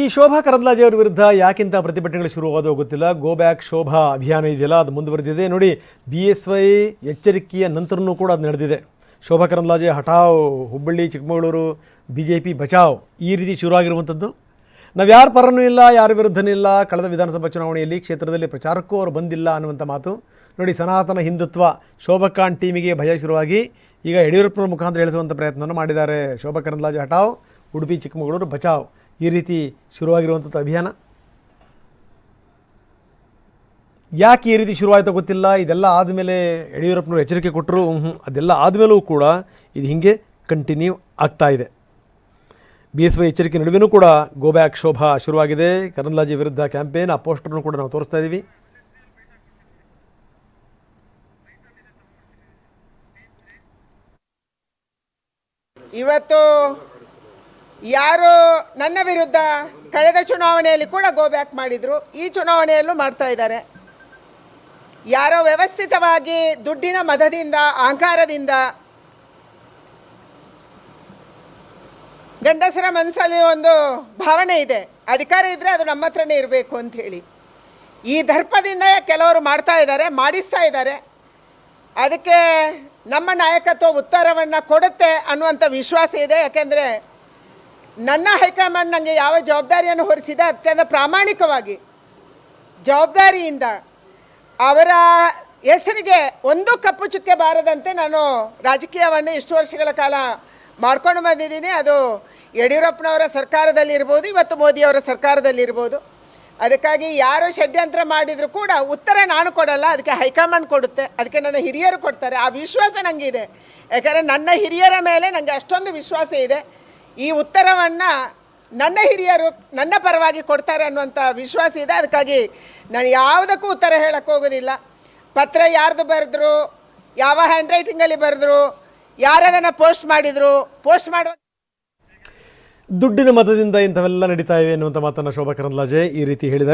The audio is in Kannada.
ಈ ಶೋಭಾ ಕರಂದ್ಲಾಜೆ ಅವರ ವಿರುದ್ಧ ಯಾಕಿಂತ ಪ್ರತಿಭಟನೆಗಳು ಶುರುವಾದೋ ಗೊತ್ತಿಲ್ಲ. ಗೋ ಬ್ಯಾಕ್ ಶೋಭಾ ಅಭಿಯಾನ ಇದೆಯಲ್ಲ, ಅದು ಮುಂದುವರೆದಿದೆ. ನೋಡಿ, BSY ಎಚ್ಚರಿಕೆಯ ನಂತರನೂ ಕೂಡ ಅದು ನಡೆದಿದೆ. ಶೋಭಾ ಕರಂದ್ಲಾಜೆ ಹಠಾವ್, ಹುಬ್ಬಳ್ಳಿ ಚಿಕ್ಕಮಗಳೂರು BJP ಬಚಾವ್, ಈ ರೀತಿ ಶುರುವಾಗಿರುವಂಥದ್ದು. ನಾವು ಯಾರ ಪರನೂ ಇಲ್ಲ, ಯಾರ ವಿರುದ್ಧನೂ ಇಲ್ಲ. ಕಳೆದ ವಿಧಾನಸಭಾ ಚುನಾವಣೆಯಲ್ಲಿ ಕ್ಷೇತ್ರದಲ್ಲಿ ಪ್ರಚಾರಕ್ಕೂ ಅವರು ಬಂದಿಲ್ಲ ಅನ್ನುವಂಥ ಮಾತು. ನೋಡಿ, ಸನಾತನ ಹಿಂದುತ್ವ ಶೋಭಾ ಟೀಮಿಗೆ ಭಯ ಶುರುವಾಗಿ ಈಗ ಯಡಿಯೂರಪ್ಪನ ಮುಖಾಂತರ ಹೇಳಿಸುವಂಥ ಪ್ರಯತ್ನವನ್ನು ಮಾಡಿದ್ದಾರೆ. ಶೋಭಾ ಕರಂದ್ಲಾಜೆ ಹಠಾವ್, ಉಡುಪಿ ಚಿಕ್ಕಮಗಳೂರು ಬಚಾವ್, ಈ ರೀತಿ ಶುರುವಾಗಿರುವಂಥದ್ದು ಅಭಿಯಾನ. ಯಾಕೆ ಈ ರೀತಿ ಶುರುವಾಯಿತೋ ಗೊತ್ತಿಲ್ಲ. ಇದೆಲ್ಲ ಆದಮೇಲೆ ಯಡಿಯೂರಪ್ಪನವರು ಎಚ್ಚರಿಕೆ ಕೊಟ್ಟರು. ಅದೆಲ್ಲ ಆದಮೇಲೂ ಕೂಡ ಇದು ಹೀಗೆ ಕಂಟಿನ್ಯೂ ಆಗ್ತಾ ಇದೆ. BSY ಎಚ್ಚರಿಕೆ ನಡುವೆನೂ ಕೂಡ ಗೋ ಬ್ಯಾಕ್ ಶೋಭಾ ಶುರುವಾಗಿದೆ. ಕರಂದ್ಲಾಜೆ ವಿರುದ್ಧ ಕ್ಯಾಂಪೇನ್, ಆ ಪೋಸ್ಟರ್ನು ಕೂಡ ನಾವು ತೋರಿಸ್ತಾ ಇದ್ದೀವಿ. ಇವತ್ತು ಯಾರು ನನ್ನ ವಿರುದ್ಧ ಕಳೆದ ಚುನಾವಣೆಯಲ್ಲಿ ಕೂಡ ಗೋ ಬ್ಯಾಕ್ ಮಾಡಿದ್ರು, ಈ ಚುನಾವಣೆಯಲ್ಲೂ ಮಾಡ್ತಾ ಇದ್ದಾರೆ. ಯಾರೋ ವ್ಯವಸ್ಥಿತವಾಗಿ ದುಡ್ಡಿನ ಮದದಿಂದ, ಅಹಂಕಾರದಿಂದ, ಗಂಡಸರ ಮನಸ್ಸಲ್ಲಿ ಒಂದು ಭಾವನೆ ಇದೆ, ಅಧಿಕಾರ ಇದ್ದರೆ ಅದು ನಮ್ಮ ಹತ್ರನೇ ಇರಬೇಕು ಅಂಥೇಳಿ, ಈ ದರ್ಪದಿಂದ ಕೆಲವರು ಮಾಡ್ತಾ ಇದ್ದಾರೆ, ಮಾಡಿಸ್ತಾ ಇದ್ದಾರೆ. ಅದಕ್ಕೆ ನಮ್ಮ ನಾಯಕತ್ವ ಉತ್ತರವನ್ನು ಕೊಡುತ್ತೆ ಅನ್ನುವಂಥ ವಿಶ್ವಾಸ ಇದೆ. ಯಾಕೆಂದರೆ ನನ್ನ ಹೈಕಮಾಂಡ್ ನನಗೆ ಯಾವ ಜವಾಬ್ದಾರಿಯನ್ನು ಹೊರಿಸಿದೆ, ಅತ್ಯಂತ ಪ್ರಾಮಾಣಿಕವಾಗಿ ಜವಾಬ್ದಾರಿಯಿಂದ ಅವರ ಹೆಸರಿಗೆ ಒಂದು ಕಪ್ಪು ಚುಕ್ಕೆ ಬಾರದಂತೆ ನಾನು ರಾಜಕೀಯವನ್ನು ಇಷ್ಟು ವರ್ಷಗಳ ಕಾಲ ಮಾಡ್ಕೊಂಡು ಬಂದಿದ್ದೀನಿ. ಅದು ಯಡಿಯೂರಪ್ಪನವರ ಸರ್ಕಾರದಲ್ಲಿರ್ಬೋದು, ಇವತ್ತು ಮೋದಿಯವರ ಸರ್ಕಾರದಲ್ಲಿರ್ಬೋದು. ಅದಕ್ಕಾಗಿ ಯಾರು ಷಡ್ಯಂತ್ರ ಮಾಡಿದರೂ ಕೂಡ ಉತ್ತರ ನಾನು ಕೊಡಲ್ಲ, ಅದಕ್ಕೆ ಹೈಕಮಾಂಡ್ ಕೊಡುತ್ತೆ, ಅದಕ್ಕೆ ನನ್ನ ಹಿರಿಯರು ಕೊಡ್ತಾರೆ. ಆ ವಿಶ್ವಾಸ ನನಗಿದೆ. ಯಾಕಂದರೆ ನನ್ನ ಹಿರಿಯರ ಮೇಲೆ ನನಗೆ ಅಷ್ಟೊಂದು ವಿಶ್ವಾಸ ಇದೆ. ಈ ಉತ್ತರವನ್ನು ನನ್ನ ಹಿರಿಯರು ನನ್ನ ಪರವಾಗಿ ಕೊಡ್ತಾರೆ ಅನ್ನುವಂಥ ವಿಶ್ವಾಸ ಇದೆ. ಅದಕ್ಕಾಗಿ ನಾನು ಯಾವುದಕ್ಕೂ ಉತ್ತರ ಹೇಳಕ್ಕೆ ಹೋಗೋದಿಲ್ಲ. ಪತ್ರ ಯಾರ್ದು ಬರೆದ್ರು, ಯಾವ ಹ್ಯಾಂಡ್ ರೈಟಿಂಗಲ್ಲಿ ಬರೆದ್ರು, ಯಾರದನ್ನು ಪೋಸ್ಟ್ ಮಾಡಿದರು, ಪೋಸ್ಟ್ ಮಾಡುವ ದುಡ್ಡಿನ ಮತದಿಂದ ಇಂಥವೆಲ್ಲ ನಡೀತಾ ಇವೆ ಅನ್ನುವಂಥ ಮಾತನ್ನು ಶೋಭಾ ಕರಂದ್ಲಾಜೆ ಈ ರೀತಿ ಹೇಳಿದ್ದಾರೆ.